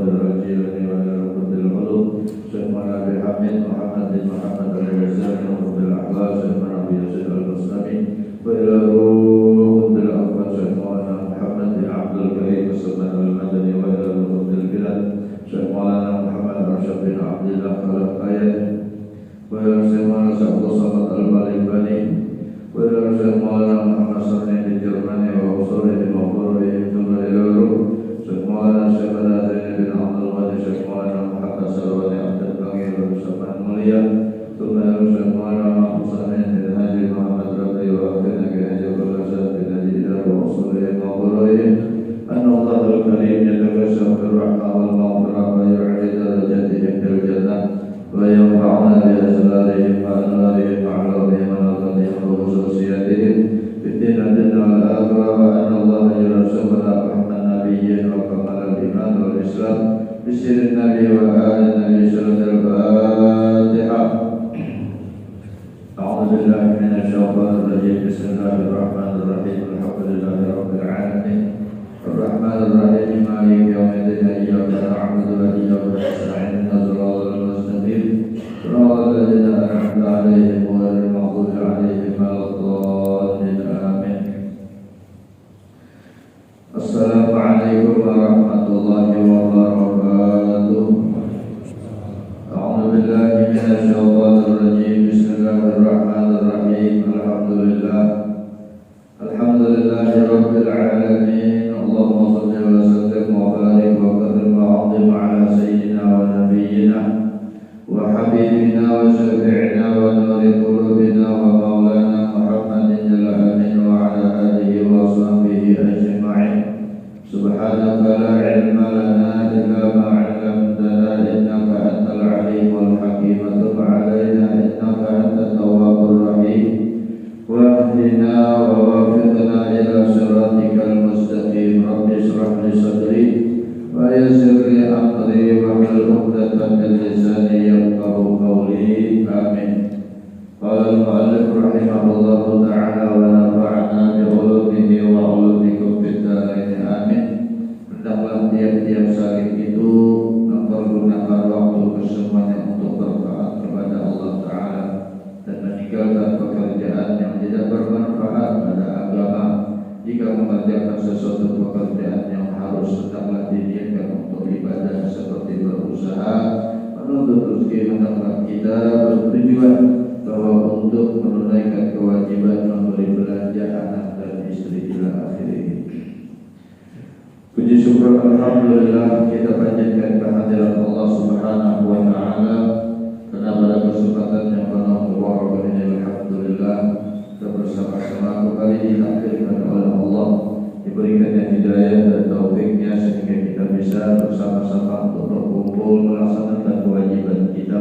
الجيلاني وإلى رب العلوم شيخنا أبي حميد محمد بن محمد الغزالي ورب الأحوال شيخنا أبي يزيد البسطامي وإلى رب الأفضل شيخنا محمد بن عبد الكريم السلمان المدني وإلى رب البلاد شيخنا محمد رشد بن عبد الله خلف آيات وإلى شيخنا عبد الصمد البالغاني وإلى شيخنا محمد صلي في جرماني وأصوله بمغفوره ثم إلى روح شيخنا شيخنا زين بن عبد الغني شيخنا محمد سلواني عبد الباقي وسلمان موليا ثم إلى شيخنا حسين بن هادي محمد ربي وأخينا كهدي والرشاد بن هادي إلى وأصوله بمغفوره أن الله الكريم يتكشف بالرحمة والمغفرة ويعلي درجاتهم في الجنة وينفعنا بأسرارهم وأنوارهم وعلومهم ونظرهم وخصوصياتهم في الدين والدنيا والآخرة وأن الله يرزقنا فهم النبيين وكمال الإيمان والإسلام بسر النبي وآل النبي سورة الفاتحة. أعوذ بالله من الشيطان الرجيم بسم الله الرحمن الرحيم الحمد لله رب العالمين الرحمن الرحيم مالك يوم الدين إياك نعبد وإياك نستعين اهدنا الصراط المستقيم صراط الذين أنعمت عليهم غير المغضوب عليهم ولا الضالين آمين. السلام عليكم ورحمة الله وبركاته. أعوذ بالله من الشيطان الرجيم بسم الله الرحمن الرحيم الحمد لله رب العالمين اللهم صل وسلم وبارك وكرم وعظم على سيدنا ونبينا وحبيبنا وشفيعنا ونور قلوبنا ومولانا محمد الأمين وعلى آله وصحبه أجمعين. سبحانك لا علم لنا إلا ما علمتنا إنك أنت العليم الحكيم تب علينا إنك أنت التواب الرحيم واهدنا ووفقنا إلى صراطك المستقيم. رب اشرح لي صدري ويسر لي أمري واحلل عقدة من لساني يفقهوا قولي آمين. قال المؤلف رحمه الله تعالى ونفعنا بعلومه وعلومكم في الدارين آمين. Hendaklah tiap-tiap saat itu mempergunakan waktu kesemuanya untuk bertaat kepada Allah Ta'ala dan meninggalkan pekerjaan yang tidak bermanfaat pada agama. Jika mengerjakan sesuatu pekerjaan yang harus hendaklah diniatkan untuk ibadah seperti berusaha menuntut rezeki, hendaklah kita bertujuan bahwa untuk menunaikan kewajiban memberi belanja anak dan istri ila akhirih. Puji syukur alhamdulillah kita panjatkan kehadiran Allah Subhanahu wa taala karena pada kesempatan yang penuh kebahagiaan ini alhamdulillah kita bersama-sama kembali ditakdirkan oleh Allah, diberikannya hidayah dan taufiknya sehingga kita bisa bersama-sama untuk berkumpul melaksanakan kewajiban kita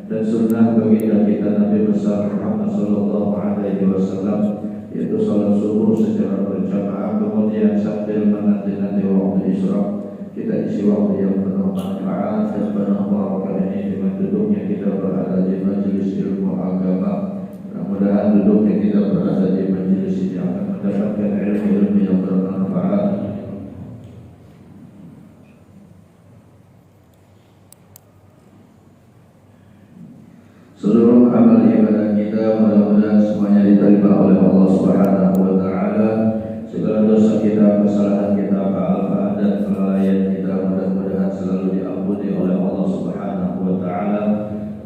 dan sunnah baginda kita Nabi besar Muhammad sallallahu alaihi wasallam, yaitu salat subuh secara berjamaah, kemudian sambil menanti-nanti waktu isyraq kita isi waktu yang penuh manfaat dan penuh barakah ini dengan duduknya kita berada di majelis ilmu agama. Mudah-mudahan duduknya kita berada di majelis ini akan mendapatkan ilmu yang bermanfaat. Seluruh amal ibadah kita mudah-mudahan semuanya diterima oleh Allah Subhanahu wa taala. Segala dosa kita, kesalahan kita, kealpaan dan kelalaian kita mudah-mudahan selalu diampuni oleh Allah Subhanahu wa taala.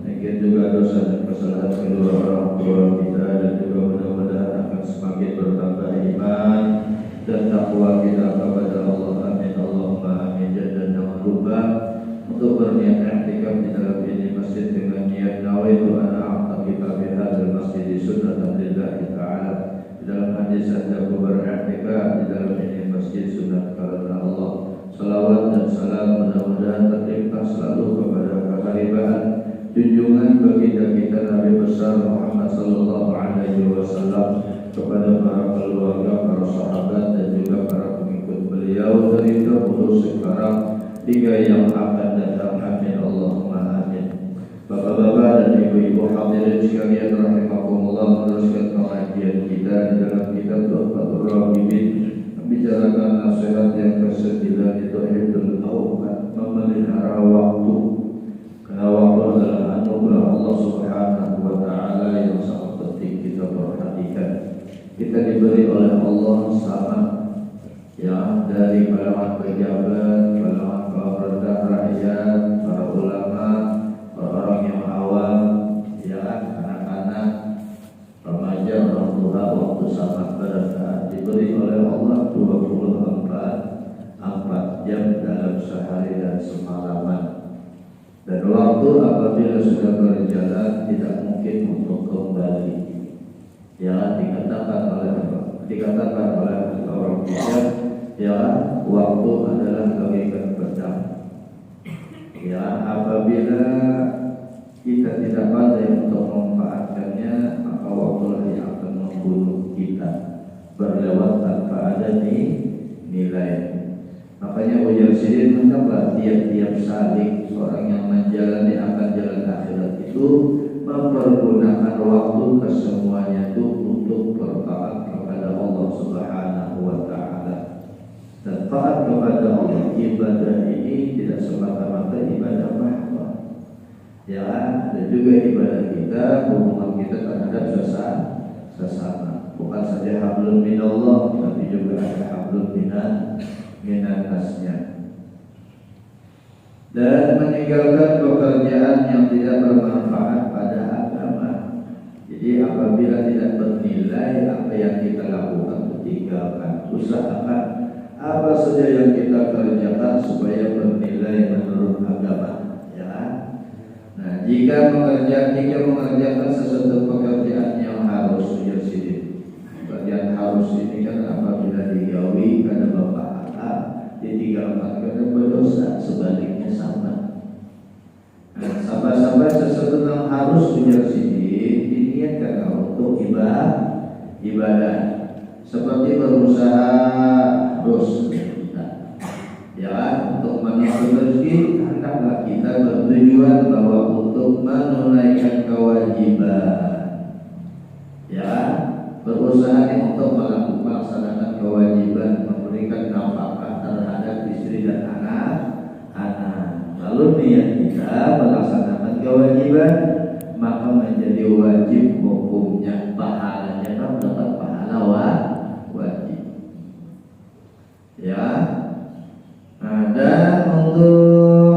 Mungkin juga dosa dan kesalahan kedua orang tua kita dan juga mudah-mudahan akan semakin bertambah iman dan takwa kita kepada Allah. Amin Allahumma amin. Dan jangan lupa untuk berniat i'tikaf di dalam ini masjid dengan niat nawaitu ana a'taqifa fi hadzal masjid sunnatan lillahi ta'ala. Di dalam hadis ada beriktikaf di dalam ini masjid sunat karena Allah. Salawat dan salam mudah-mudahan terlimpah selalu kepada keharibaan junjungan baginda kita Nabi besar Muhammad sallallahu alaihi wasallam, kepada para keluarga, para sahabat dan juga para pengikut beliau dari dahulu sekarang hingga yang akan datang. Amin Allahumma amin. Bapak-bapak dan ibu-ibu hadirin sekalian rahimakumullah, meneruskan pengajian kita di dalam kitab Tuhfatul Raghibin, membicarakan nasihat yang ke-9 itu Hifdzul Auqat, memelihara kita diberi oleh Allah sama, ya, dari kalangan pejabat, kalangan pemerintah rakyat, para ulama, orang yang awam, ya, anak-anak, remaja, orang tua, waktu sangat berkah, diberi oleh Allah 24 jam dalam sehari dan semalaman. Dan waktu apabila sudah berjalan tidak mungkin untuk kembali. Ya, dikatakan oleh orang bijak, ya, waktu adalah bagaikan pedang. Ya, apabila kita tidak pandai untuk memanfaatkannya, maka waktulah yang akan membunuh kita, berlewat tanpa ada nilai. Makanya ujar Sidin mengatakan tiap-tiap salik seorang yang menjalani akan jalan akhirat itu mempergunakan waktu kesemuanya itu untuk bertaat kepada Allah Subhanahu wa Ta'ala. Dan taat kepada Allah, ibadah ini tidak semata-mata ibadah mahdoh. Ya, dan juga ibadah kita, hubungan kita terhadap sesama. Bukan saja hablum minallah, tapi juga ada hablum minannasnya. Dan meninggalkan pekerjaan yang tidak bermanfaat pada agama. Jadi apabila tidak bernilai apa yang kita lakukan, tinggalkan. Usahakan apa saja yang kita kerjakan supaya bernilai menurut agama. Ya. Nah, jika mengerjakan sesuatu pekerjaan yang harus pekerjaan harus ini kan apabila digawi karena berpahala, ditinggalkan karena berdosa, sebaliknya sama. Nah, sama-sama sesuatu yang harus diniatkan untuk ibadah. Seperti berusaha terus, ya, untuk menuntut rezeki, hendaklah kita bertujuan bahwa untuk menunaikan kewajiban, ya, berusaha untuk melaksanakan kewajiban, memberikan nafkah terhadap istri dan anak-anak. Lalu niat kita melaksanakan kewajiban, maka menjadi wajib hukumnya, pahalanya kan dapat pahala wajib. Ya. Nah, dan untuk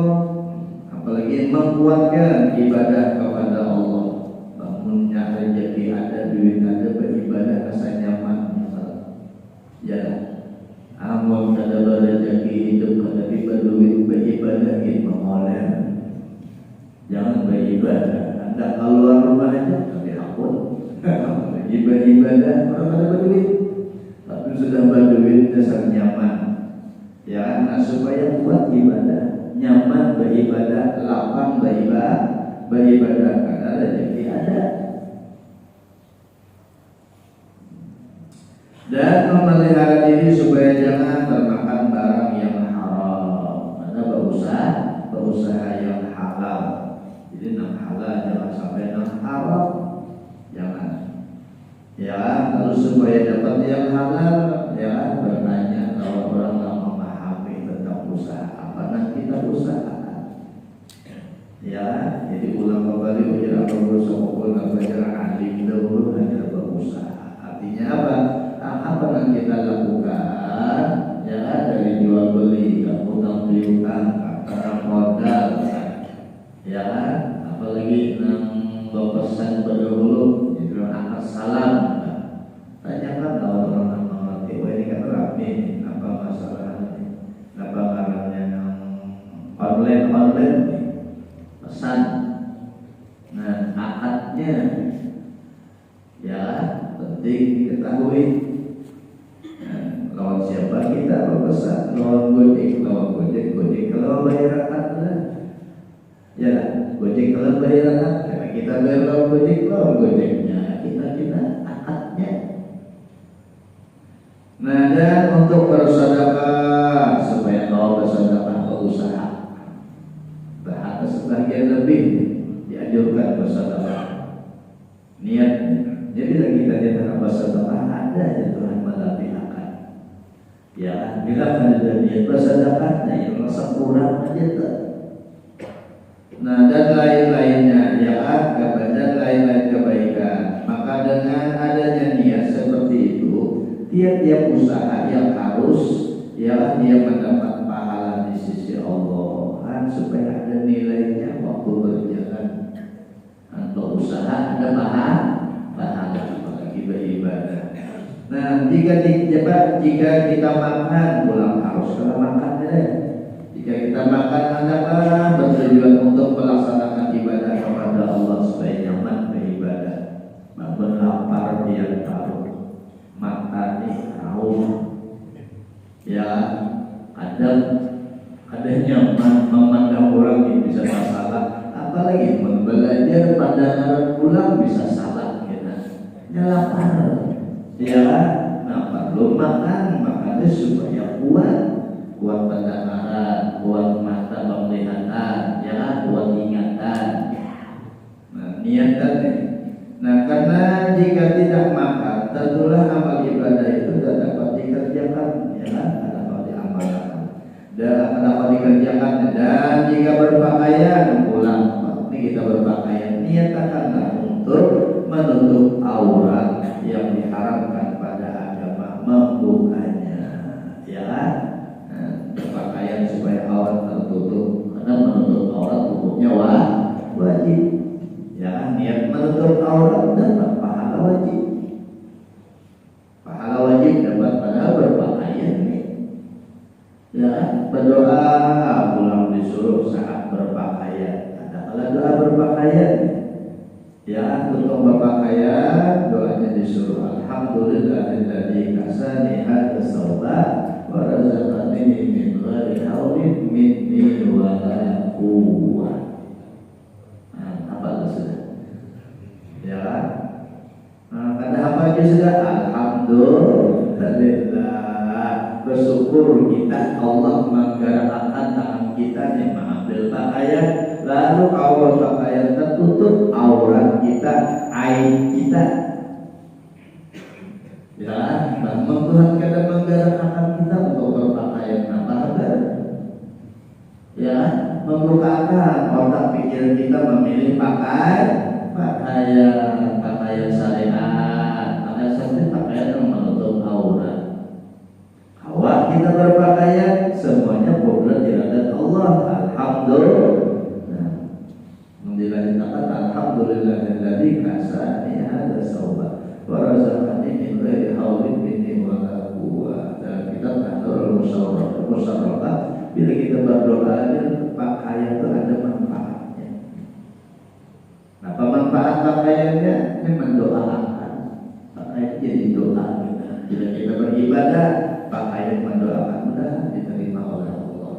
apalagi menguatkan ibadah kepada Allah, bangunnya rezeki ada, duit ada, beribadah rasa nyaman. Ya, amun kada rezeki hidup kada berduit, beribadah itu mengolah. Jangan beribadah, anda keluar rumah aja tapi ampun. Ibadah orang kada berduit, tapi sudah berduit dasar nyaman. Ya, nah supaya kuat ibadah, nyaman beribadah, lapang beribadah karena rezeki ada. Dan memelihara diri supaya jangan termakan barang yang haram. Ada berusaha yang halal. Jadi yang halal jangan sampai yang haram, jangan. Ya, lalu supaya dapat yang halal, ya, bertanya kalau orang tak memahami tentang usaha apa yang kita usahakan. Ya, jadi ulang kembali ujar berusaha belajar alim dahulu hanya berusaha. Artinya apa yang kita lakukan, ya, dari jual beli, utang piutang, karena modal, ya, apalagi berpesan berdahulu, itu anak salam. Tanyakan kalau orang yang mengerti, wah ini kan rame, apa masalahnya, apa karena yang online pesan. Nah, akadnya, ya, penting diketahui. Lawan siapa kita berpesan, lawan Gojek kalau bayar akad, ya, Gojek kalau bayar akad, karena kita bayar lawan Gojeknya, kita akadnya. Nah, dan untuk bersedekah supaya kau bersedekah berusaha, bahkan sebagian lebih dianjurkan bersedekah. Niat, jadi kita tidak bersedekah ada ya Tuhan melatih akal. Ya, bila ada niat bersedekah, nah yang rasa kurang aja tak. Nah, dan lain-lainnya, ya, dan lain-lain kebaikan. Maka dengan adanya niat seperti tiap-tiap usaha yang harus ialah dia mendapat pahala di sisi Allah, supaya ada nilainya waktu berjalan. Untuk usaha ada pahala, apalagi beribadah. Nah, jika kita makan pulang harus kalau makan ya. Jika kita makan adalah bertujuan untuk melaksanakan ibadah kepada Allah supaya nyaman beribadah. Namun lapar dia tahu, mata ini tahu. Ya, ada nyaman memandang orang yang bisa salah, apalagi belajar pandangan pulang bisa salah kita. Ya lapar. Ya, nah perlu makannya supaya kuat pendengaran, kuat mata penglihatan, ya kuat ingatan. Nah, niatan. Nah, karena jika tidak makan, tentulah amal ibadah itu tidak dapat dikerjakan, ya dapat diamalkan, dan dapat dikerjakan. Dan jika berpakaian pulang, ini kita berpakaian, niatakanlah untuk menutup aurat yang diharamkan pada agama, membukanya, ya. Berpakaian supaya aurat tertutup, karena menutup aurat hukumnya wajib. Ya, niat menutup aurat dapat pahala wajib. Pahala wajib dapat pada berpakaian. Ya, berdoa pulang disuruh saat berpakaian. Ada kalau doa berpakaian. Ya, untuk berpakaian doanya disuruh alhamdulillahilladzi kasani hadza sauba wa razaqani min ghairi haulin minni wa la quwwah. Apa itu sudah? Ya. Kata apa aja sudah? Alhamdulillah. Bersyukur kita Allah menggerakkan tangan kita nih mengambil pakaian, lalu aurat pakaian tertutup, aurat kita, aib kita. Ya, namun Tuhan kadang menggerakkan kita untuk berpakaian apa ada? Ya, membukakan otak pikir kita memilih pakaian syariat, pakaian yang menutup aurat. Awak kita berpakaian semuanya bukan diradat Allah. Alhamdulillah. Dilanjutkan alhamdulillahilladzi kasani hadza sauba wa razaqani min ghairi haulin minni wa la quwwah. Dan kita kantor musyawarah bila kita berdoa pakaian itu ada manfaatnya. Apa manfaat pakaiannya? Ini mendoakan. Pakaian jadi doa kita. Bila kita beribadah, pakaian mendoakan mudah diterima oleh Allah.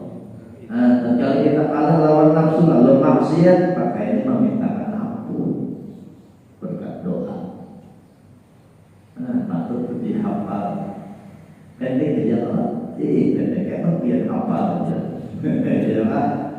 Nah, kalau kita kalah lawan nafsu lalu maksiat, pakaian memintakan ampun berkat doa. Nah, patut dihafal. Pendek aja lah. Pendek emang biar hafal aja. Ya,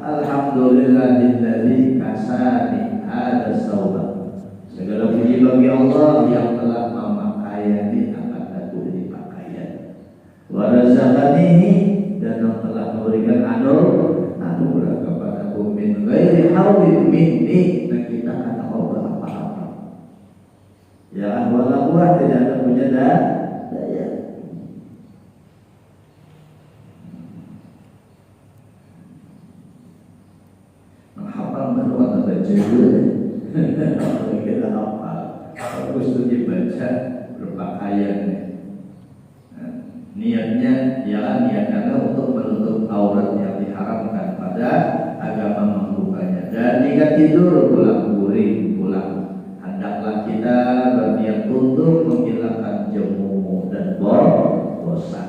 alhamdulillahilladzi kasani hadza sauba. Segala puji bagi Allah yang telah memakaiani akan aku ini pakaian. Wa razaqanihi, dan yang telah memberikan anugerah kepadaku min ghairi haulin minni, dan kita kata Allah apa-apa. Ya, walaupun tidak ada punya daya. Menghafal baru atau baca dulu. Kita hafal, bagus itu dibaca berpakaian. Niatnya ialah niatnya untuk menutup aurat yang diharamkan pada agama membukanya. Dan jika tidur pulang hendaklah kita berniat untuk menghilangkan jemu dan bosan.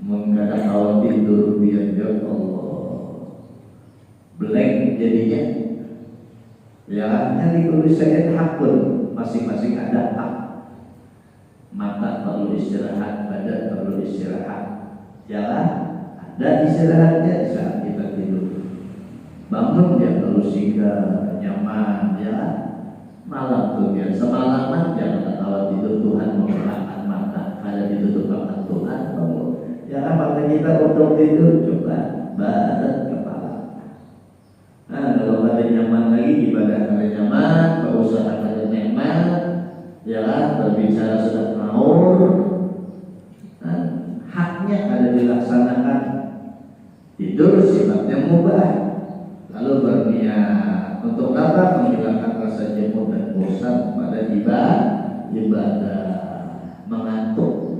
Menghadap awal tidur biar ya Allah blank jadinya. Ya, yang ditulis saya hakun, masing-masing ada hak. Mata perlu istirahat, badan perlu istirahat. Jalan ada istirahatnya saat kita tidur. Bangun dia perlu singgah, nyaman, ya. Malam tuh biar semalaman jangan awal tidur Tuhan memperlakukan mata. Ada ditutup mata Tuhan, bangun. Ya, mata kita untuk tidur coba badan kepala. Nah, kalau ada nyaman lagi ibadah ada nyaman, berusaha ada nyaman, ya bicara sudah ngawur, haknya ada dilaksanakan. Tidur sifatnya mubah, lalu berniat untuk apa? Menghilangkan rasa jenuh dan bosan pada ibadah, mengantuk,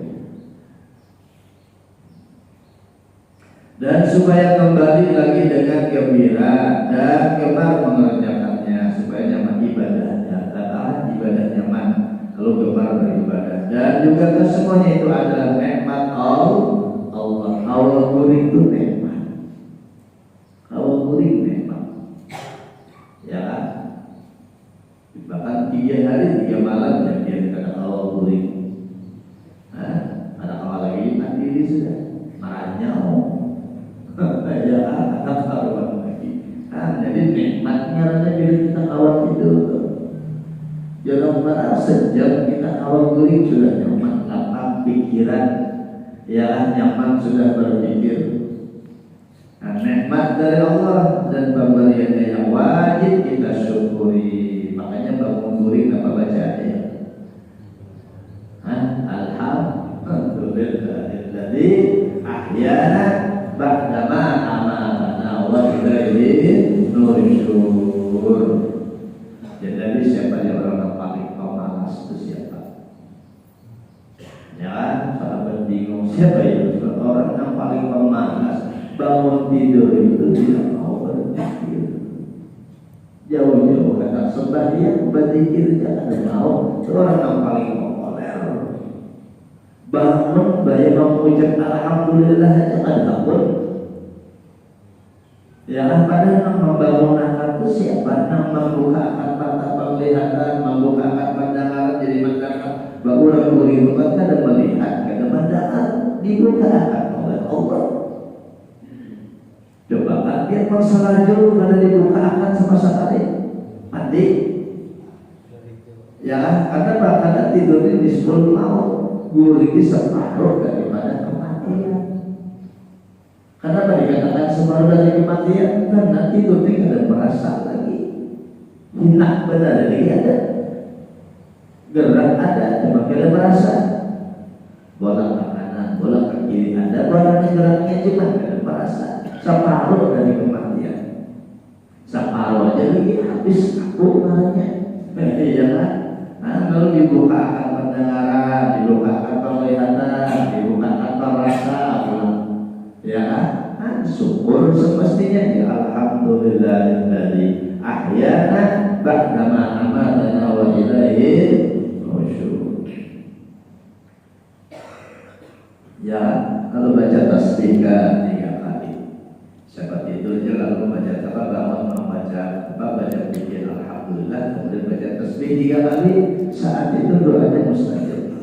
dan supaya kembali lagi dengan gembira dan gemar mengerjakannya, supaya nyaman ibadahnya, ibadah nyaman, lalu gemar beribadah. Dan juga kesemuanya itu adalah nikmat Allah. Allah itu nikmat, Allah nikmat, ya kan? Bahkan 3 hari 3 malam yang dia dikatakan Allah kuring. Ada awal lagi mandi sudah marahnya ya anak karuan lagi. Jadi nikmatnya rasa diri kita kawal itu. Jangan marah sejam kita kawal kuring sudah nyaman, lapang pikiran, ya nyaman sudah berpikir. Nikmat dari Allah dan pemberiannya yang wajib kita syukuri. Makanya bangun kuring apa bacaannya? Alhamdulillahilladzi ahyana ba'dama amatana wa ilaihi nusyur. Jadi siapa yang orang paling pemalas itu siapa? Ya, sahabat bingung siapa itu? Orang yang paling pemalas, bangun tidur itu tidak mau berpikir. Jauh-jauh kata sembahyang berzikir jangan mau. Orang yang paling populer bangun banyak mengucap alhamdulillah jangan takut. Ya padahal yang membangun akal itu siapa? Yang membuka akal mata penglihatan, membuka akal pandangan jadi mendapat bahwa orang membaca dan melihat karena pandangan dibuka akal oleh Allah. Coba kan dia masalah jauh karena dibuka akan sama sekali mati. Ya karena bahkan tidur di 10 tahun gurih separuh daripada kematian. Karena tadi katakan separuh dari kematian karena tidur tidak ada merasa lagi. Hina benar lagi ada, gerak ada, cuma tidak merasa. Bola ke kanan, bola ke kiri ada, barang geraknya cuma tidak merasa. Separuh dari kematian, separuh aja lagi habis aku marahnya, ya kan? Lalu dibukakan pendengaran, dibukakan penglihatan, dibukakan perasa, ya kan? Syukur semestinya ya alhamdulillahilladzi ahyana ba'dama amatana wa ilaihi nusyur. Ya, kalau baca tasbih 3 kali. Siapa tidurnya lalu membaca apa bangun baca zikir alhamdulillah kemudian baca tasbih 3 kali, saat itu doanya mustajab.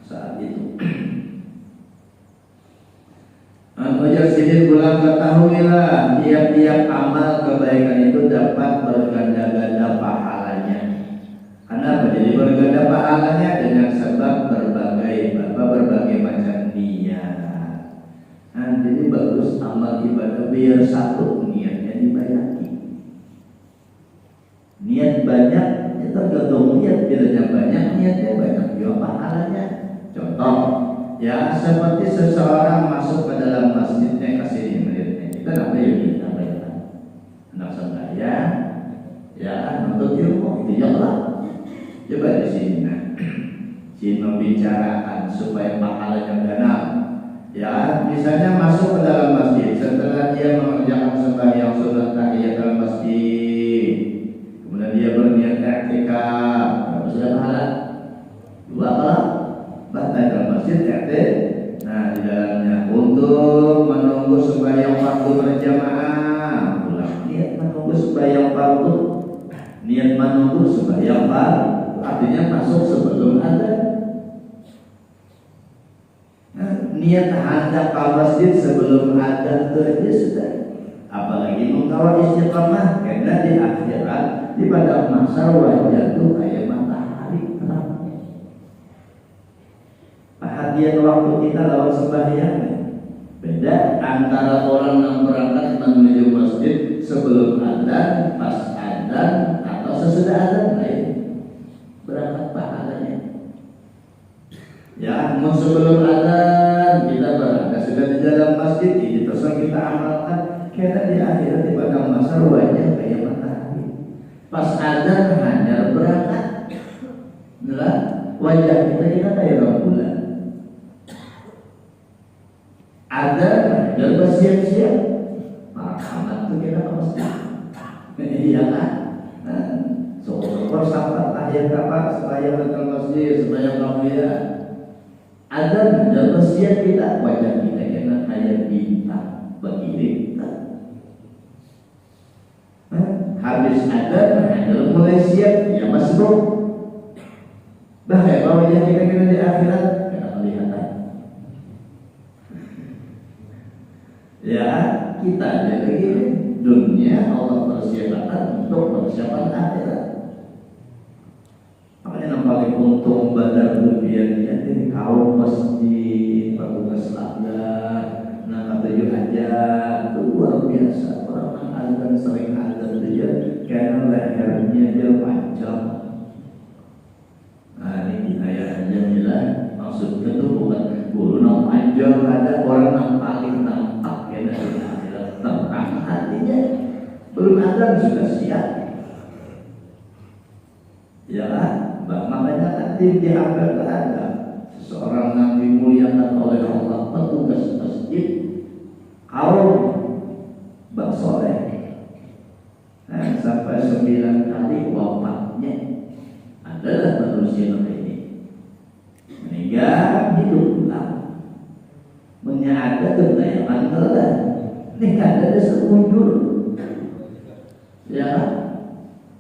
Saat itu Wajar sihir pulang ketahuilah tiap-tiap amal kebaikan itu dapat berganda-ganda pahalanya. Kenapa? Jadi berganda pahalanya dengan sebab berbagai macam niat. Jadi bagus amal ibadah biar satu niatnya dibayaki. Niat banyak itu tergantung niat, bilanya banyak niatnya banyak juga pahalanya. Contoh, ya seperti seseorang masuk ke dalam masjidnya kasih menitnya, kita namanya yuk anak sembahyang, ya untuk ilmu itu lah. Coba di sini, sini membicarakan supaya pahalanya ganap. Ya, misalnya masuk ke dalam masjid, setelah dia mengerjakan sembahyang sunat tahiyatul masjid, kemudian dia berniat i'tikaf, sudah pahala 2 kalau bahkan dalam masjid nah di dalamnya untuk menunggu sembahyang fardu berjamaah, ulang niat menunggu sembahyang fardu, niat menunggu sembahyang fardu artinya masuk sebelum azan. Niat hendak ke masjid sebelum azan itu sudah. Apalagi mengkawal istiqamah karena di akhirat di pada masa wajah itu kayak matahari terangnya. Perhatian waktu kita lawan sembahyang beda antara orang yang berangkat menuju masjid sebelum azan, pas azan atau sesudah azan lain. Berangkat pahalanya sebelum adzan kita berada sudah di dalam masjid ini terus kita amalkan. Kita di akhirat di padang mahsyar wajah kayak matahari. Pas adzan hanya berangkat, nah, wajah kita kayak rembulan. Adzan hanya bersiap-siap, marhaban tuh kita ke masjid. Iya kan? Syukur sampai tahiyat apa supaya datang masjid supaya mulia. Adzan hanya bersiap kita, wajah kita kena kayak bintang begini. Habis adzan hanya mulai siap ya masbuk. Bahkan wajah kita kena di akhirat kena kelihatan. Ya kita jadi dunia Allah persiapkan untuk persiapan akhirat. Makanya yang paling untung badar dunia ini kaum masjid, petugas laknat, nah tujuh aja itu luar biasa. Orang azan sering azan dia karena lehernya dia panjang. Nah ini ayah aja bilang maksudnya tuh bukan bulu yang panjang, ada orang yang paling nampak ya dari akhirat terang hatinya belum azan sudah siap. Ya kan? Makanya nanti diambil ada seseorang yang dimuliakan oleh Allah, petugas masjid kaum Bang Soleh. Nah, sampai 9 kali wafatnya adalah manusia ini meninggal hidup ulang menyadar kedayakan Allah nikah dari sekundur ya.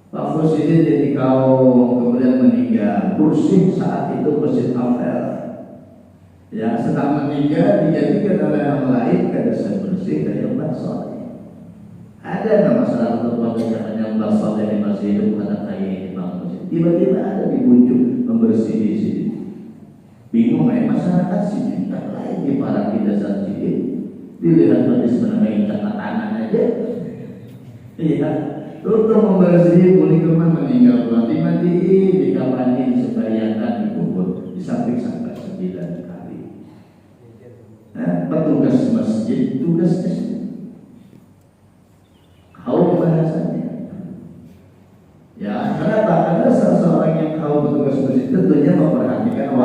Pak Presiden jadi kaum kemudian meninggal bersih saat itu Masjid Ampel ya sedang meninggal dijadikan oleh yang lain kada bersih kayak Mbak Soleh. Ada nama salah satu pembicaranya Mbak Soleh yang masih hidup pada kayak Bang Masjid tiba-tiba ada dibujuk membersih di sini. Bingung masyarakat sini tak lain di para di dasar sini dilihat hadis mengenai catatan aja iya. Untuk membersih pulih kemana meninggal mati-mati dikapanin sebayakan dikubur di samping sampai 9 kali. Nah, petugas masjid tugasnya kaum bahasanya. Ya, kenapa? Karena seseorang yang kaum petugas masjid tentunya memperhatikan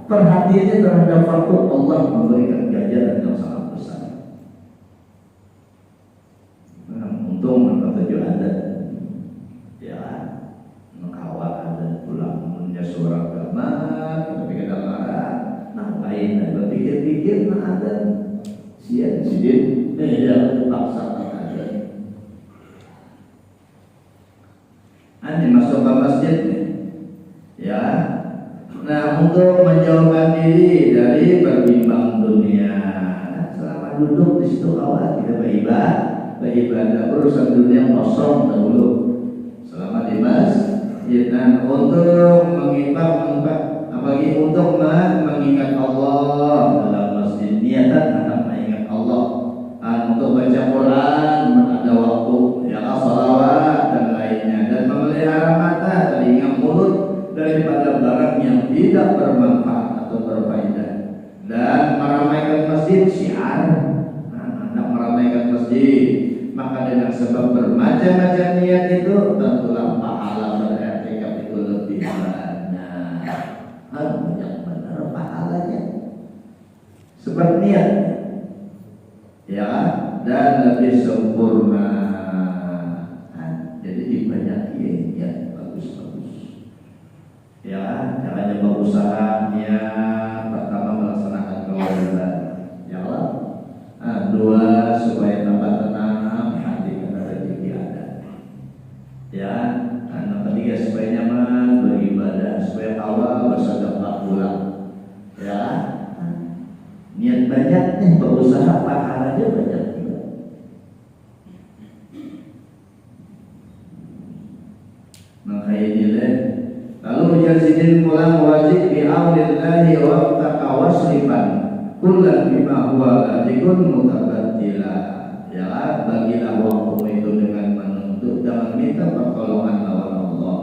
perhatiannya terhadap waktu Allah memberikan ganjaran yang sangat besar. Untung tujuh adat ya mengawal adat pulang punya suara agama tapi kadang marah ngapain ada pikir-pikir adat sian sidin ya paksa adat ini masuk ke masjid ya. Nah untuk menjauhkan diri dari berbimbang dunia selama duduk di situ awal kita beribadah urusan dunia kosong dahulu selama di masjid. Dan untuk mengingat Allah dalam masjid niatan akan mengingat Allah untuk baca Quran ada waktu ya salawat dan lainnya dan memelihara mata telinga mulut daripada barang yang tidak bermanfaat atau berfaedah dan meramaikan masjid syiar meramaikan masjid. Maka dengan sebab bermacam-macam niat itu tentulah pahala beriktikaf itu lebih banyak. Yang benar pahalanya sebab niat ya dan lebih sempurna. Jadi dibanyakin niat bagus-bagus ya. Caranya berusaha niat pertama melaksanakan kewajiban ya Allah. Dua supaya tambah tenang hati karena rezeki ada ya. Yang ketiga supaya nyaman beribadah supaya awal bersedekah pulang ya. Niat banyak nih berusaha pahalanya banyak juga. Makanya nilai lalu menjadi pulang wajib bi'aulillahi wa taqawasrifan kullan bima huwa latikun mutabaddila ya. Bagilah waktu itu dengan menuntut dan meminta pertolongan lawan Allah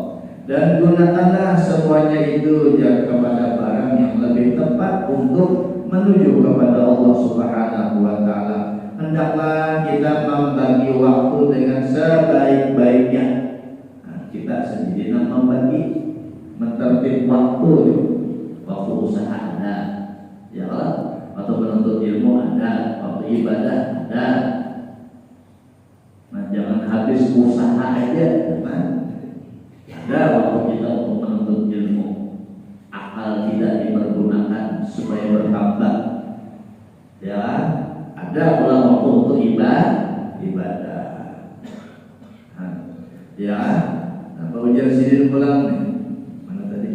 dan gunakanlah semuanya itu kepada barang yang lebih tempat untuk menuju kepada Allah Subhanahu wa taala. Hendaklah kita membagi waktu dengan sebaik-baiknya. Nah, kita sendiri membagi mentertib waktu. Waktu usaha ada, ya Allah. Waktu menuntut ilmu ada, waktu ibadah ada. Nah, jangan habis usaha aja, teman. Ada waktu kita untuk menuntut ilmu. Akal tidak dipergunakan supaya bertambah. Ya, ada pula waktu untuk ibadah. Nah, ya, nah, Pak Ujar Sidin pulang nih. Mana tadi?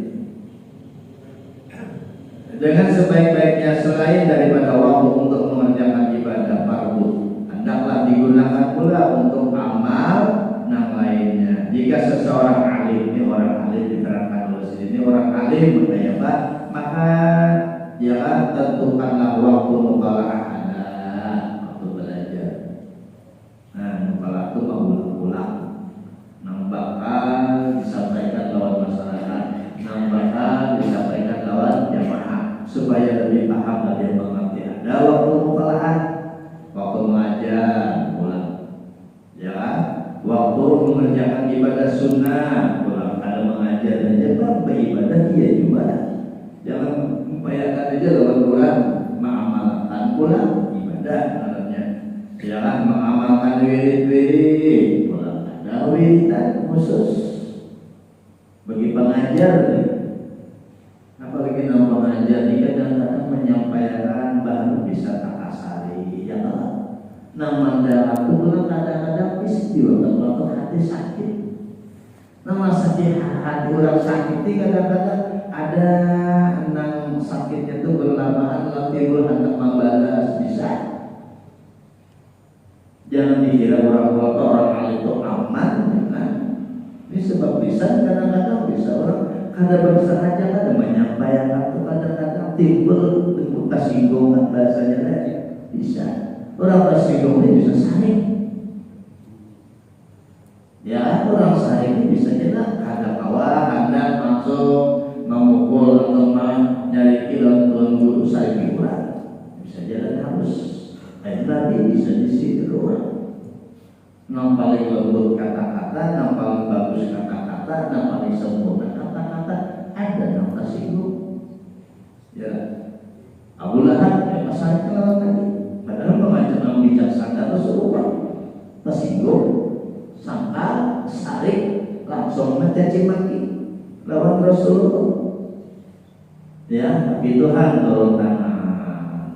Dengan sebaik-baiknya selain daripada waktu untuk mengerjakan ibadah fardu, hendaklah digunakan pula untuk amal yang lainnya. Jika seseorang alim, ini orang alim diterangkan oleh sini, orang alim maka dia tentukanlah waktu mubalaghah ada, waktu belajar. Nah, mubalaghah itu mengulang-ulang, bakal disampaikan lawan masyarakat, bakal disampaikan lawan jamaah supaya lebih paham dan lebih mengerti. Ada waktu mubalaghah, waktu mengajar, ulang, ya. Waktu mengerjakan ibadah sunnah, ulang. Ada mengajar dan jangan beribadah dia juga. Jangan membayangkan aja lawan Quran, mengamalkan pulang ibadah namanya. Jangan mengamalkan wirid-wirid, pulang ada wiridan khusus bagi pengajar. Apalagi nama pengajar ini kadang-kadang menyampaikan baru bisa takasari, ya kan? Nama dalam itu pulang kadang-kadang istiwa kalau hati sakit. Nama sakit hati orang sakit ini kadang-kadang ada enam sakitnya itu berlamaan timbul hendak membalas bisa. Jangan dikira orang kotor orang hal itu aman, nah. Ini sebab bisa kadang-kadang bisa orang kada bersengaja kada menyampaikan itu kadang-kadang timbul bentuk kesinggungan bahasanya aja bisa. Orang tersinggung ini bisa saling. Ya, orang saling ini bisa jelas ada kawan, ada langsung memukul atau menyari kilon guru saling kurang. Bisa jalan harus. Nanti bisa disitu orang. Yang paling lembut kata-kata, yang paling bagus kata-kata, yang paling sempurna kata-kata, ada yang tersinggung. Ya, Abu Lahab ya masalahnya lawan tadi. Padahal pengajar yang bijaksana itu serupa tersinggung, sangkal, sarik, langsung mencaci maki lawan Rasulullah. Ya, tapi Tuhan turun tangan,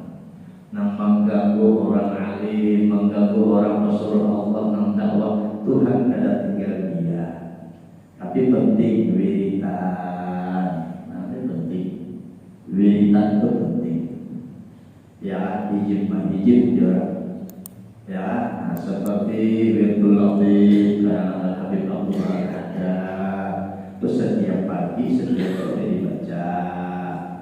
nang mengganggu orang alim, mengganggu orang Rasulullah Allah, nang dakwah Tuhan kada tinggal dia. Tapi penting wiritan, nanti penting wiritan itu penting. Ya, hijib ya, nah, seperti Wirdul Latif karena Habib Abdullah ada, terus setiap pagi setiap sore dibaca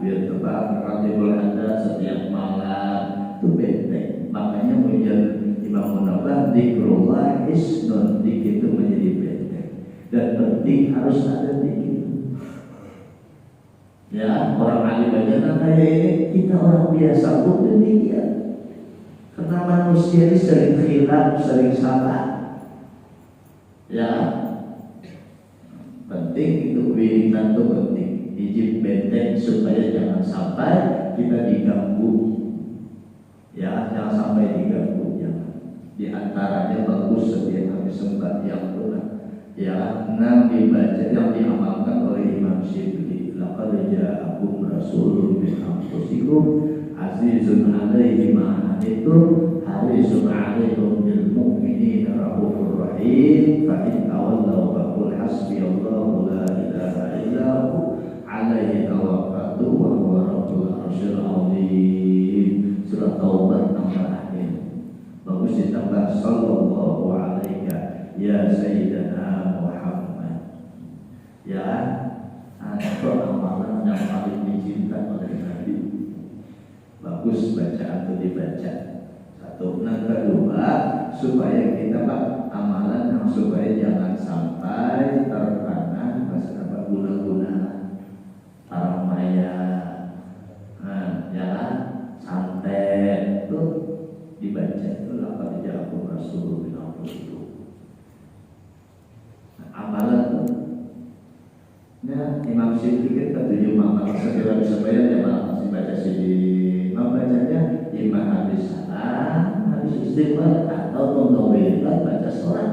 Wirdul Ratibul ada setiap malam itu benteng. Makanya muncul Imam Munawwar zikrullah isnun, zikir itu menjadi benteng dan penting harus ada zikir. Ya, orang alim aja kayak ini, kita orang biasa pun demikian. Karena manusia ini sering khilaf, sering salah. Ya, penting itu wiridan itu penting. Hijib benteng supaya jangan sampai kita diganggu. Ya, jangan sampai diganggu. Jangan. Di antaranya bagus setiap habis sembahyang pula. Ya, enam dibaca yang diamalkan oleh Imam Syibli. Laqad ja'akum rasulun min anfusikum azizun 'alaihi ma anittum harisun 'alaikum bil mu'minina raufur rahim fa in tawallaw faqul hasbiyallahu la ilaha illa hu 'alaihi tawakkaltu wa huwa rabbul 'arsyil 'azim. Surah Taubah nomor akhir. Bagus ditambah sallallahu alaika ya sayyidina Muhammad. Ya, ada amalan yang paling dicinta oleh Nabi. Bagus bacaan itu dibaca. Satu, yang kedua supaya kita amalan yang supaya jangan sampai terkena masalah guna-guna haram maya. rasuluhu min anfusikum. Amalan ya, Imam Syibli kan 7 amal segera bisa bayar ya, masih baca sini membacanya 5 habis salam, habis istighfar atau mengawirkan baca sholat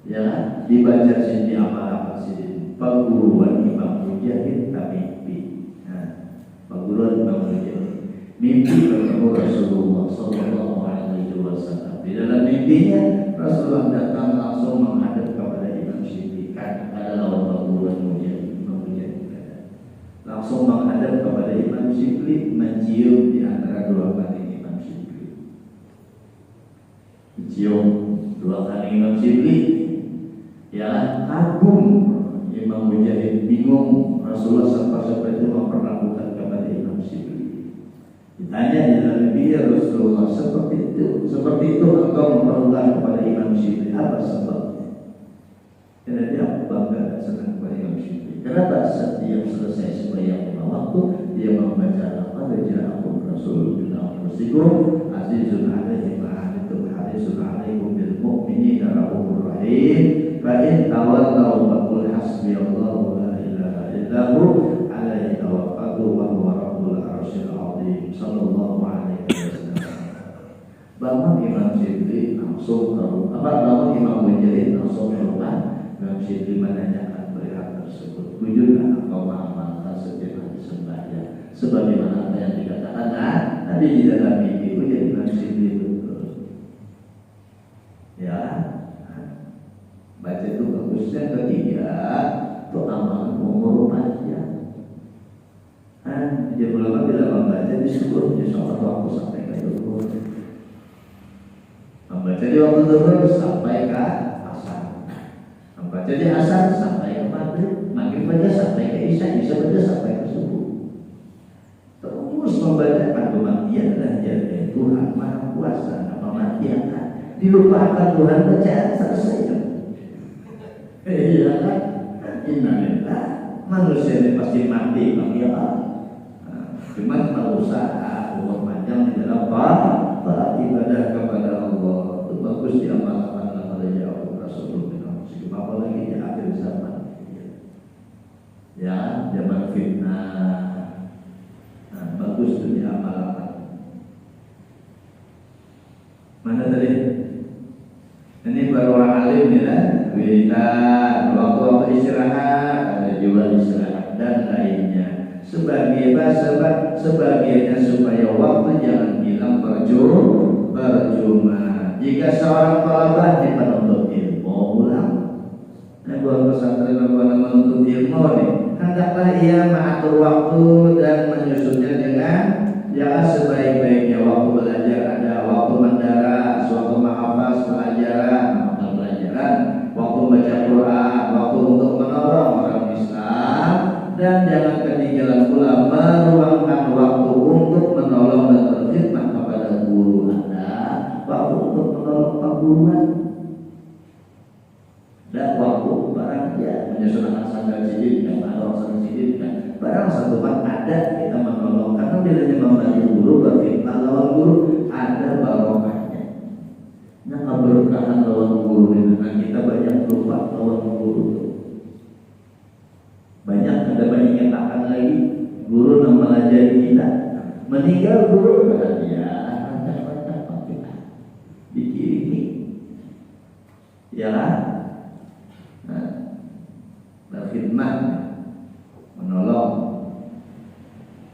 ya, dibaca sini amal sini perguruan Imam Mujahid mimpi. Nah, perguruan Imam Mujahid mimpi bertemu Rasulullah Sallallahu Alaihi Wasallam. Di dalam mimpinya Rasulullah datang langsung menghadap kepada Imam Syibli, kan ada lawan perguruan Mujahid, Imam Mujahid langsung menghadap kepada Imam Syibli, mencium di antara 2 kaki Imam Syibli, mencium 2 kaki Imam Syibli. Ya, kagum Imam Mujahid, bingung Rasulullah sampai itu memperlakukan kepada Imam Syibli. Ditanya di dalam mimpi, ya Rasulullah, seperti itu engkau memperlakukan kepada Imam Syibli, apa sebabnya? Karena dia bangga dan senang kepada Imam Syibli. Kenapa setiap selesai sembahyang 5 waktu dia membaca laqad ja'akum rasulun min anfusikum azizun 'alaihi ma 'anittum harisun 'alaikum bil mu'minina ra'ufur rahim. Fa'in tawallaw faqul hasbiyallahu la ilaha illa hu 'alaihi tawakkaltu wa huwa rabbul 'arsyil 'azim. Sallallahu alaihi wasallam. Bangun Imam Syibli langsung bangun Imam Mujahid langsung berubah. Imam Syibli menanyakan perihal tersebut. Wujudlah engkau mengamalkan setiap hari sembahyang sebagaimana apa yang dikatakan Nabi di dalam mimpi. Jadi Imam Syibli betul. Ya. Baca itu bagus. Yang ketiga itu amalan umur panjang. Dia ulama bila membaca disebut di sholat waktu sampai ke zuhur, membaca di waktu zuhur sampai ke asar, membaca di asar sampai ke maghrib baca sampai ke isya baca sampai ke subuh. Terus membaca kematian dan jadinya Tuhan Maha Kuasa, mematikan, dilupakan Tuhan, bacaan selesai. Iya kan? Innalillah, manusia ini pasti mati, ya kan? Cuma kalau usaha umur panjang di dalam taat ibadah kepada Allah itu bagus diamalkan oleh Rasulullah SAW. Apalagi di akhir zaman, ya zaman fitnah, bagus itu diamalkan. Mana tadi? Ini baru orang alim ya. Wiridan, waktu istirahat, ada juga istirahat dan lainnya. Sebagiannya supaya waktu jangan hilang percuma. Jika seorang talabah di penuntut ilmu ulang, buat pesantren menuntut ilmu nih, hendaklah ia mengatur waktu dan menyusunnya dengan sebaik-baiknya. Waktu belajar ada waktu mendaras, waktu menghafaz pelajaran, waktu baca Quran, waktu untuk menolong orang Islam, dan jangan ketinggalan pula meluangkan waktu untuk menolong dan berkhidmat kepada guru Anda, waktu untuk menolong perguruan, dan waktu barang menyusun anak sandal sidin, barang sandal sidin, barang satu ada kita menolong, karena bila dia membantu guru berkhidmat lawan guru ada barokahnya. Nah, keberkahan lawan guru ini, kita banyak lupa lawan guru. Ada banyak yang takkan lagi guru yang melajari kita, meninggal guru bahagia, dikirimi, ya, berkhidmat, menolong,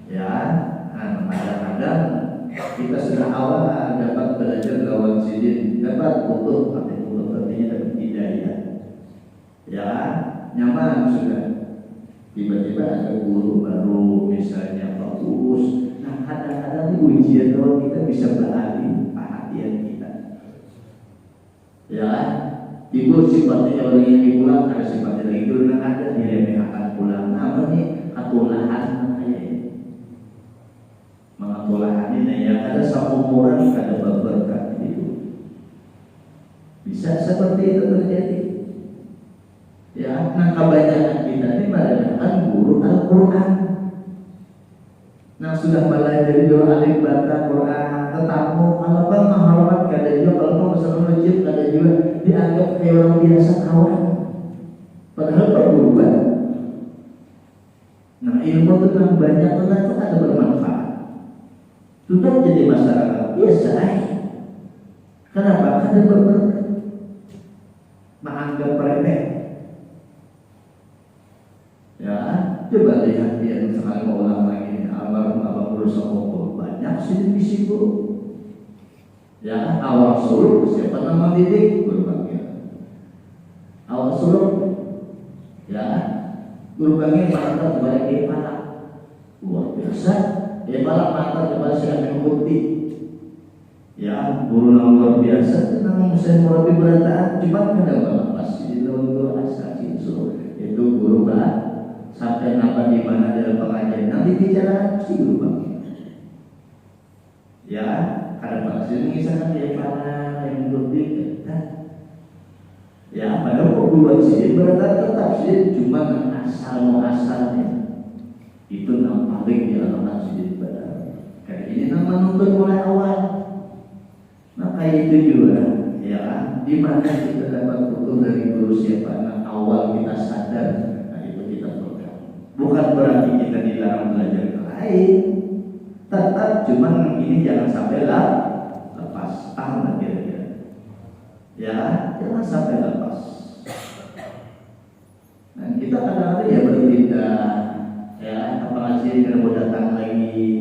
ya. Kadang-kadang kita sudah awal dapat belajar lawan sidin, dapat untuk artinya dapat hidayah, ya, nyaman sudah. Tiba-tiba ada guru baru misalnya bagus. Nah, kadang-kadang ujian doang kita bisa beralih perhatian kita. Ya, ibu sifatnya orang yang diulang, ada sifatnya lagi itu yang ada diremehkan pulang. Namanya katulahan kayak mengatulahan ini yang ada seumuran ada berkat itu. Bisa seperti itu terjadi. Ya, nah kebanyakan kita ini merendahkan guru Al-Quran. Nah, sudah belajar doa alif baca Quran, tetamu kalau bang menghormat kada juga kalau kayak orang biasa kawan, padahal perguruan. Nah, ilmu tentang banyak tentang itu ada bermanfaat. Sudah jadi masyarakat biasa aja. Kenapa? Karena berberkat. Menganggap remeh. Ya, coba lihat dia sekali mau ulang lagi. Almarhum Abang Guru Sokoko banyak sih di situ. Ya, awal suruh siapa nama didik guru bagian. Awal suruh, ya, guru bagian mantap kepada kepala luar biasa. Kepala mantap kepada si Amin Bukti. Ya, guru yang luar biasa tentang mesin murabi berataan. Cuma kadang-kadang pasti di guru asal itu guru sampai apa di mana dalam pengajian nanti bicara si guru bagian. Ya, ada pasien mengisahkan dia para yang berbeda. Ya, pada perguruan sih berada tetap sih cuma asal-asalnya itu yang paling dia anak sih pada. Kayak ini nama nonton mulai awal. Maka itu juga, ya, di mana kita dapat butuh dari guru siapa nah, awal kita sadar, nah itu kita pegang. Bukan berarti kita dilarang belajar yang lain. Tetap cuman ini jangan sampai lepas tangan kira-kira. Ya, jangan sampai lepas. Nah, kita kadang-kadang ya berpindah, ya, apalagi kalau mau datang lagi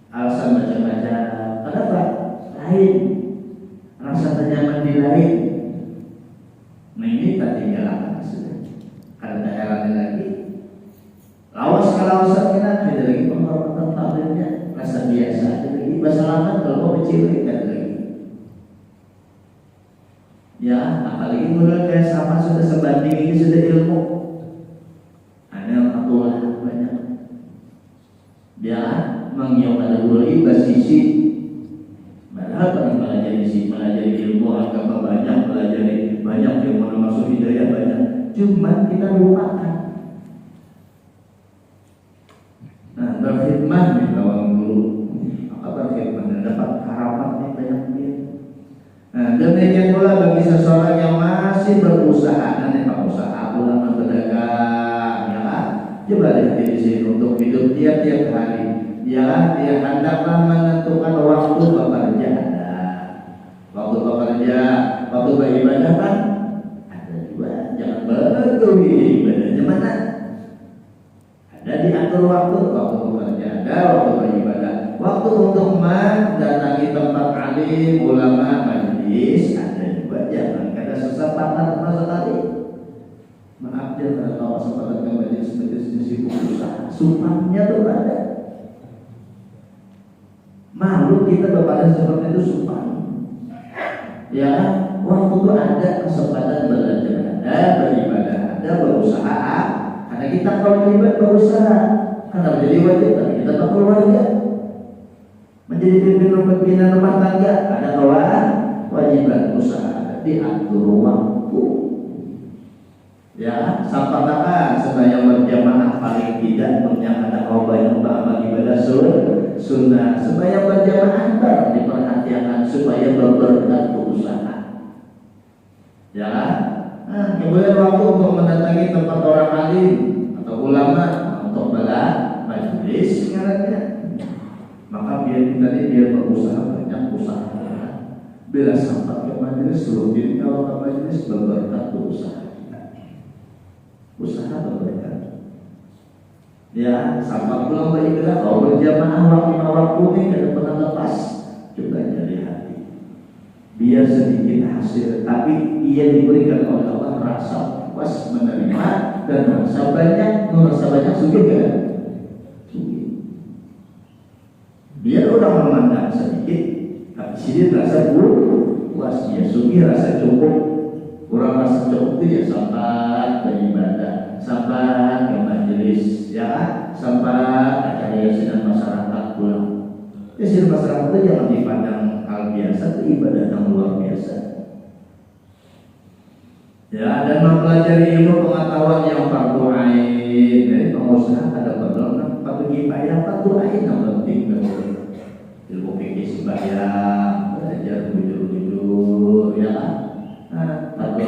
alasan macam-macam. Kenapa? Lain, rasa nyaman di lain. Nah ini tak tinggalkan sudah. Karena daerahnya lagi. Lawas kalawasan kita ada lagi penghormatan takdirnya rasa biasa ada lagi bahasa lama kalau mau kecil ada lagi. Ya, apalagi mulai kayak sama sudah sebanding ini sudah ilmu. Ada patulah banyak. Dia mengiok ada guru basisi. Padahal pelajari ilmu agama banyak, pelajari banyak yang masuk hidayah banyak. Cuma kita lupakan. Nah, berkhidmat di lawan guru. Maka berkhidmat dan dapat harapan yang banyak dia. Nah, demikian pula bagi seseorang yang masih berusaha, nanti pengusaha, ulama pedagang, ya kan? Coba lihat di sini untuk hidup tiap-tiap hari. Ya, dia hendaklah menentukan waktu bekerja ada. Waktu bekerja, waktu beribadah kan ada juga. Jangan bergewi ibadahnya mana? Ada diatur waktu bekerja ada, waktu beribadah, waktu untuk mendatangi tempat alim, ulama, majlis ada juga. Jangan ada kesempatan sama sekali. Maaf ya kalau kesempatan ke majlis sibuk usaha, sumpahnya tuh ada. Malu kita berpada seperti itu sumpah. Ya, waktu itu ada kesempatan belajar, ada beribadah, ada berusaha. Karena kita kalau beribadah berusaha, karena menjadi wajib tapi kita tak keluarga. Menjadi pimpinan rumah tangga, ada kewajiban usaha, diatur waktu. Ya, sampaikan sembahyang berjamaah paling tidak menyangka kau banyak beramal ibadah sunnah. Sembahyang berjamaah diperhatikan supaya berberkat usaha. Ya, nah, kemudian waktu untuk mendatangi tempat orang alim atau ulama untuk majlis sekarangnya. Maka dia berusaha banyak usaha. Bila sampai ke majlis rutin kalau ke majlis berberkat usaha. Usaha berberkat. Ya, sampai pulang beribadah kalau berjamaah waktu ini tidak pernah lepas. Coba jadi hati. Biar sedikit hasil, tapi ia diberikan oleh Allah rasa puas menerima dan merasa banyak sugih kan? Sugih. Biar orang memandang sedikit, tapi sini rasa puas, dia sugih rasa cukup. Kurang rasa cukup itu ya sampai beribadah, sampai ke majelis, ya, sampai acara yasin masyarakat pulang. Yasin masyarakat itu jangan dipandang hal biasa, itu ibadah yang luar biasa. Ya, dan mempelajari ilmu pengetahuan yang fardu ain. Jadi pengusaha ada perdoman, fardu kifayah, fardu ain yang penting. Ilmu fikih sembahyang, belajar bujur-bujur, ya. Fardu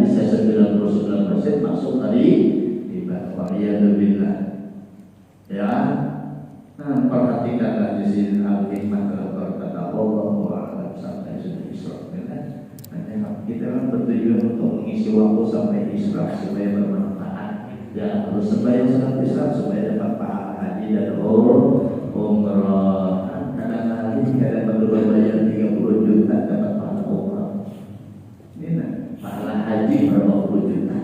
bisa 99% masuk hari riba. Waliyadzubillah. Ya, nah perhatikanlah di sini al-hikmah kata Allah wa sampai sudah Isra. Kita kan bertujuan untuk mengisi waktu sampai Isra supaya bermanfaat. Ya, harus sembahyang salat Isra supaya dapat pahala haji dan umrah. Kadang-kadang berbayar 30 juta dapat pahala umrah. Ini nah, pahala haji berapa puluh juta.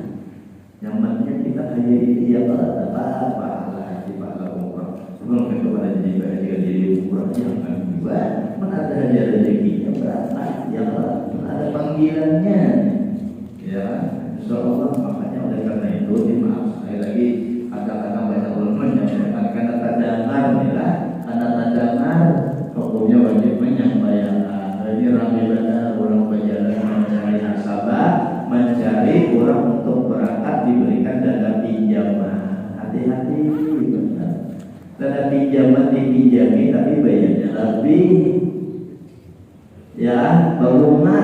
Yang penting kita kaya dia dapat pahala haji, pahala umrah. Sebelum kita pada jadi umrah jangan juga. Mana ada rezekinya berapa? Yang ada panggilannya. Ya, insyaallah. Makanya oleh karena itu dimaaf sekali lagi ada banyak ulama yang mengatakan karena tadangar ya, karena tadangar hukumnya wajib menyampaikan. Ini ramai benar orang berjalan mencari nasabah, mencari orang untuk berangkat diberikan dana pinjaman. Hati-hati benar. Dana pinjaman dipinjami tapi bayarnya lebih. Ya, berbunga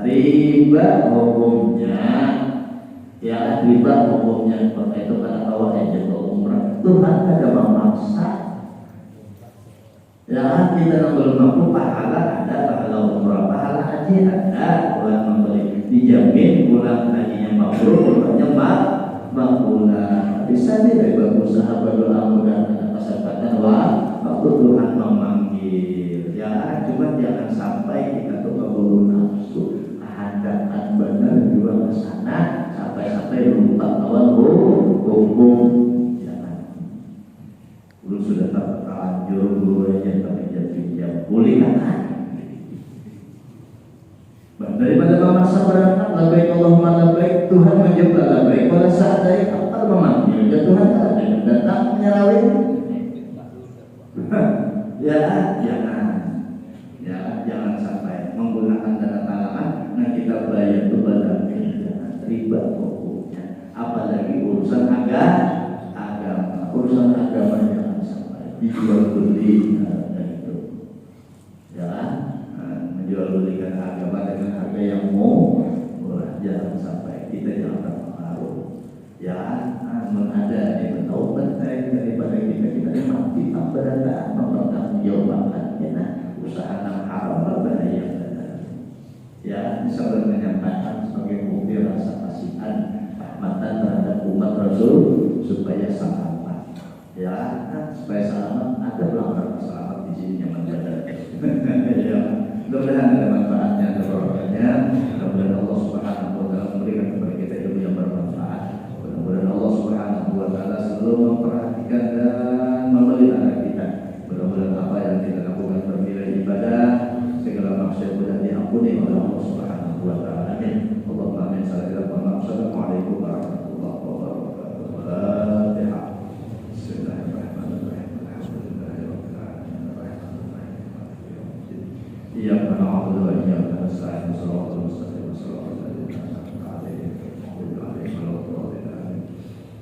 riba hukumnya. Ya, riba hukumnya seperti itu karena awal aja ke umrah. Tuhan ada memaksa. Ya, kita belum mampu pahala ada, pahala umrah, pahala haji ada. Tuhan memberi dijamin pulang hajinya mabrur, umrahnya makbulah. Bisa dari berusaha berdoa mudah-mudahan kesempatan waktu Tuhan memanggil. Ya, cuma jangan sampai kita tuh keburu nafsu. Hadapkan benar juga ke sana sampai lupa lawan hukum. Jangan. Dulu sudah terlanjur dulu aja pinjam pulihkan. Daripada memaksa berangkat labbaik Allahumma labbaik, Tuhan menjawab labbaik pada saat dari kapal memanggil dan Tuhan datang menyerawin. Jangan sampai menggunakan dana talangan nah kita bayar itu pada riba pokoknya. Apalagi urusan agama, jangan sampai dijual beli itu. Ya, menjual belikan agama dengan harga yang murah, jangan sampai kita jangan terpengaruh. Ya, ada yang tahu penting daripada kita mati berada mempertanggungjawabkan ya, usaha yang haram berbahaya. Ya, bisa menyampaikan sebagai bukti rasa kasihan rahmatan terhadap umat Rasul supaya selamat. Ya, supaya selamat ada pelanggar selamat di sini yang menjaga. Ya, mudah-mudahan ada manfaatnya, ada barokahnya. Mudah-mudahan Allah Subhanahu wa taala memberikan kepada kita ilmu yang bermanfaat. Mudah-mudahan Allah Subhanahu wa taala selalu memperhatikan dan memelihara kita. Mudah-mudahan apa yang kita lakukan bernilai ibadah, segala maksiat mudah diampuni oleh Allah Subhanahu wa taala. Amin. Allahumma amin. Assalamualaikum warahmatullahi wabarakatuh. Al-Fatihah. Bismillahirrahmanirrahim. Alhamdulillahirabbil alamin. Iyyaka na'budu wa iyyaka nasta'in. Shiratal mustaqim. Shiratal ladzina an'amta 'alaihim ghairil maghdubi 'alaihim.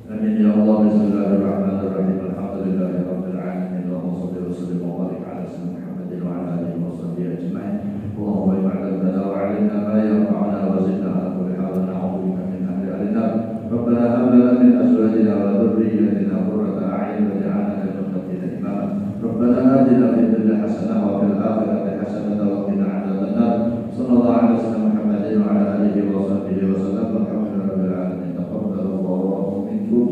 Amin ya Allah. Bismillahirrahmanirrahim. Alhamdulillahirabbil alamin. Allahumma shalli wa sallim wa barik ala sayyidina Muhammadin wa ala alihi wa sahbihi ajma'in. Allahumma ij'alna wa 'allimna ma yanfa'una wa zidna 'ala kulli hal wa na'udzu bika min ahli an-nar. Rabbana hab lana min azwajina wa dhurriyyatina qurrata a'yun waj'alna lil muttaqina imama. Rabbana atina fid dunya hasanah wa fil akhirati hasanah wa qina 'adzaban nar. Sallallahu alaihi wasallam Muhammadin wa ala alihi wa sahbihi wa sallam. Alhamdulillahirabbil alamin. Taqabbalallahu minkum.